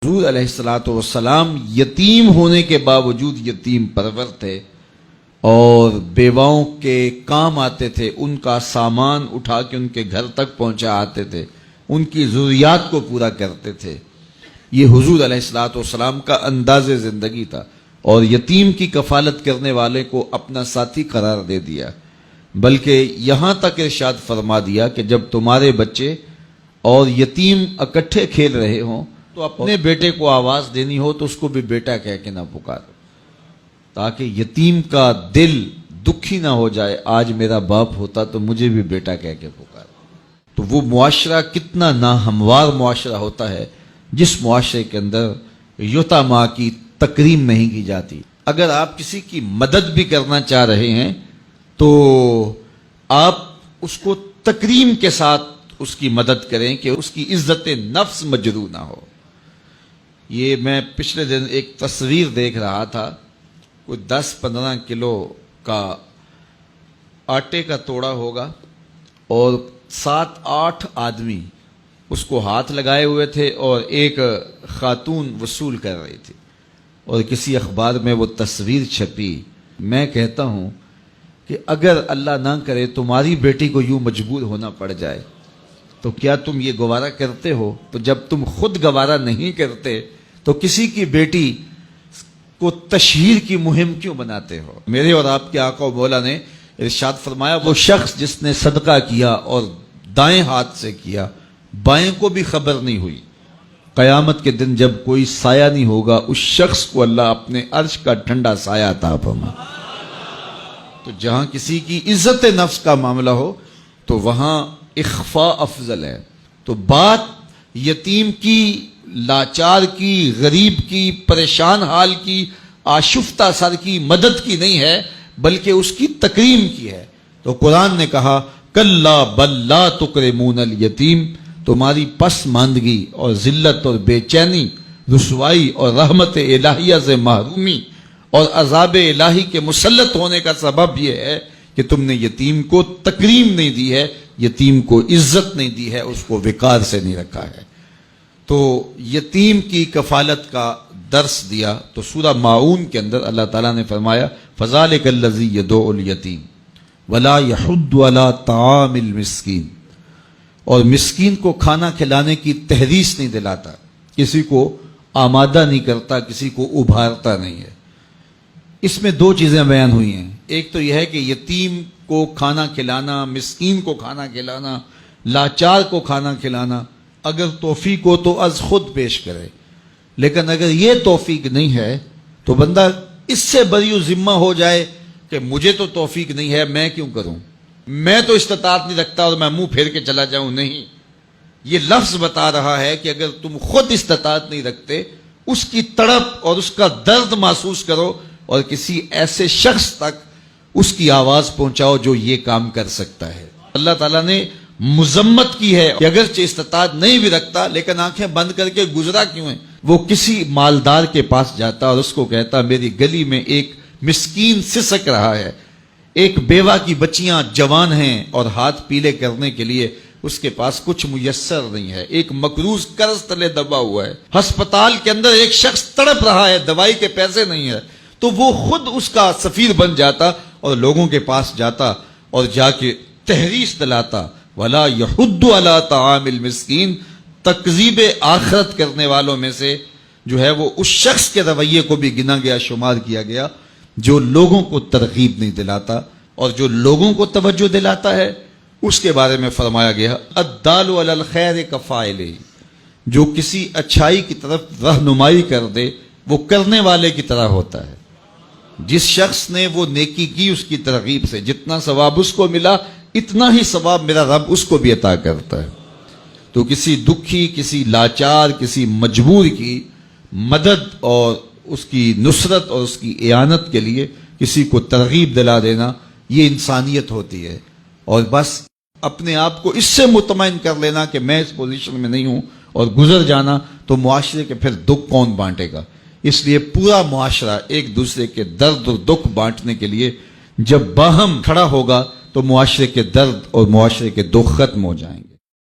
حضور علیہ الصلوۃ والسلام یتیم ہونے کے باوجود یتیم پرور تھے اور بیواؤں کے کام آتے تھے، ان کا سامان اٹھا کے ان کے گھر تک پہنچا آتے تھے، ان کی ضروریات کو پورا کرتے تھے۔ یہ حضور علیہ الصلوۃ والسلام کا انداز زندگی تھا، اور یتیم کی کفالت کرنے والے کو اپنا ساتھی قرار دے دیا، بلکہ یہاں تک ارشاد فرما دیا کہ جب تمہارے بچے اور یتیم اکٹھے کھیل رہے ہوں تو اپنے بیٹے کو آواز دینی ہو تو اس کو بھی بیٹا کہہ کے نہ پکارو، تاکہ یتیم کا دل دکھی نہ ہو جائے، آج میرا باپ ہوتا تو مجھے بھی بیٹا کہہ کے پکارو۔ تو وہ معاشرہ کتنا ناہموار معاشرہ ہوتا ہے جس معاشرے کے اندر یتیماں کی تکریم نہیں کی جاتی۔ اگر آپ کسی کی مدد بھی کرنا چاہ رہے ہیں تو آپ اس کو تکریم کے ساتھ اس کی مدد کریں کہ اس کی عزت نفس مجروح نہ ہو۔ یہ میں پچھلے دن ایک تصویر دیکھ رہا تھا، کوئی 10-15 کلو کا آٹے کا توڑا ہوگا اور 7-8 آدمی اس کو ہاتھ لگائے ہوئے تھے اور ایک خاتون وصول کر رہی تھی، اور کسی اخبار میں وہ تصویر چھپی۔ میں کہتا ہوں کہ اگر اللہ نہ کرے تمہاری بیٹی کو یوں مجبور ہونا پڑ جائے تو کیا تم یہ گوارا کرتے ہو؟ تو جب تم خود گوارا نہیں کرتے تو کسی کی بیٹی کو تشہیر کی مہم کیوں بناتے ہو؟ میرے اور آپ کے آقا و مولا نے ارشاد فرمایا، وہ شخص جس نے صدقہ کیا اور دائیں ہاتھ سے کیا، بائیں کو بھی خبر نہیں ہوئی، قیامت کے دن جب کوئی سایہ نہیں ہوگا اس شخص کو اللہ اپنے عرش کا ٹھنڈا سایہ عطا فرمائے۔ تو جہاں کسی کی عزت نفس کا معاملہ ہو تو وہاں اخفاء افضل ہے۔ تو بات یتیم کی، لاچار کی، غریب کی، پریشان حال کی، آشفتہ سر کی مدد کی نہیں ہے، بلکہ اس کی تکریم کی ہے۔ تو قرآن نے کہا کلا بل لا تکرمون الیتیم، تمہاری پسماندگی اور ذلت اور بے چینی، رسوائی اور رحمت الہیہ سے محرومی اور عذاب الہی کے مسلط ہونے کا سبب یہ ہے کہ تم نے یتیم کو تکریم نہیں دی ہے، یتیم کو عزت نہیں دی ہے، اس کو وقار سے نہیں رکھا ہے۔ تو یتیم کی کفالت کا درس دیا تو سورہ ماعون کے اندر اللہ تعالیٰ نے فرمایا فَذَلِكَ الَّذِي يَدُعُّ الْيَتِيمَ وَلَا يَحُضُّ عَلَىٰ طَعَامِ الْمِسْكِينِ، اور مسکین کو کھانا کھلانے کی تحریص نہیں دلاتا، کسی کو آمادہ نہیں کرتا، کسی کو ابھارتا نہیں ہے۔ اس میں 2 چیزیں بیان ہوئی ہیں، ایک تو یہ ہے کہ یتیم کو کھانا کھلانا، مسکین کو کھانا کھلانا، لاچار کو کھانا کھلانا اگر توفیق ہو تو از خود پیش کرے، لیکن اگر یہ توفیق نہیں ہے تو بندہ اس سے بری ذمہ ہو جائے کہ مجھے تو توفیق نہیں ہے، میں کیوں کروں، میں تو استطاعت نہیں رکھتا اور میں منہ پھیر کے چلا جاؤں۔ نہیں، یہ لفظ بتا رہا ہے کہ اگر تم خود استطاعت نہیں رکھتے، اس کی تڑپ اور اس کا درد محسوس کرو اور کسی ایسے شخص تک اس کی آواز پہنچاؤ جو یہ کام کر سکتا ہے۔ اللہ تعالیٰ نے مذمت کی ہے کہ اگرچہ استطاعت نہیں بھی رکھتا لیکن آنکھیں بند کر کے گزرا کیوں ہے؟ وہ کسی مالدار کے پاس جاتا اور اس کو کہتا میری گلی میں ایک مسکین سسک رہا ہے، ایک بیوہ کی بچیاں جوان ہیں اور ہاتھ پیلے کرنے کے لیے اس کے پاس کچھ میسر نہیں ہے، ایک مقروض قرض تلے دبا ہوا ہے، ہسپتال کے اندر ایک شخص تڑپ رہا ہے، دوائی کے پیسے نہیں ہے، تو وہ خود اس کا سفیر بن جاتا اور لوگوں کے پاس جاتا اور جا کے تحریص دلاتا وَلَا يَحُضُّ عَلَىٰ طَعَامِ الْمِسْكِينِ۔ تکذیب آخرت کرنے والوں میں سے جو ہے وہ اس شخص کے رویے کو بھی گنا گیا، شمار کیا گیا جو لوگوں کو ترغیب نہیں دلاتا، اور جو لوگوں کو توجہ دلاتا ہے اس کے بارے میں فرمایا گیا الدال علی الخیر کفاعلہ، جو کسی اچھائی کی طرف رہنمائی کر دے وہ کرنے والے کی طرح ہوتا ہے۔ جس شخص نے وہ نیکی کی اس کی ترغیب سے جتنا ثواب اس کو ملا اتنا ہی ثواب میرا رب اس کو بھی عطا کرتا ہے۔ تو کسی دکھی، کسی لاچار، کسی مجبور کی مدد اور اس کی نصرت اور اس کی اعانت کے لیے کسی کو ترغیب دلا دینا یہ انسانیت ہوتی ہے، اور بس اپنے آپ کو اس سے مطمئن کر لینا کہ میں اس پوزیشن میں نہیں ہوں اور گزر جانا، تو معاشرے کے پھر دکھ کون بانٹے گا؟ اس لیے پورا معاشرہ ایک دوسرے کے درد اور دکھ بانٹنے کے لیے جب باہم کھڑا ہوگا تو معاشرے کے درد اور معاشرے کے دکھ ختم ہو جائیں گے۔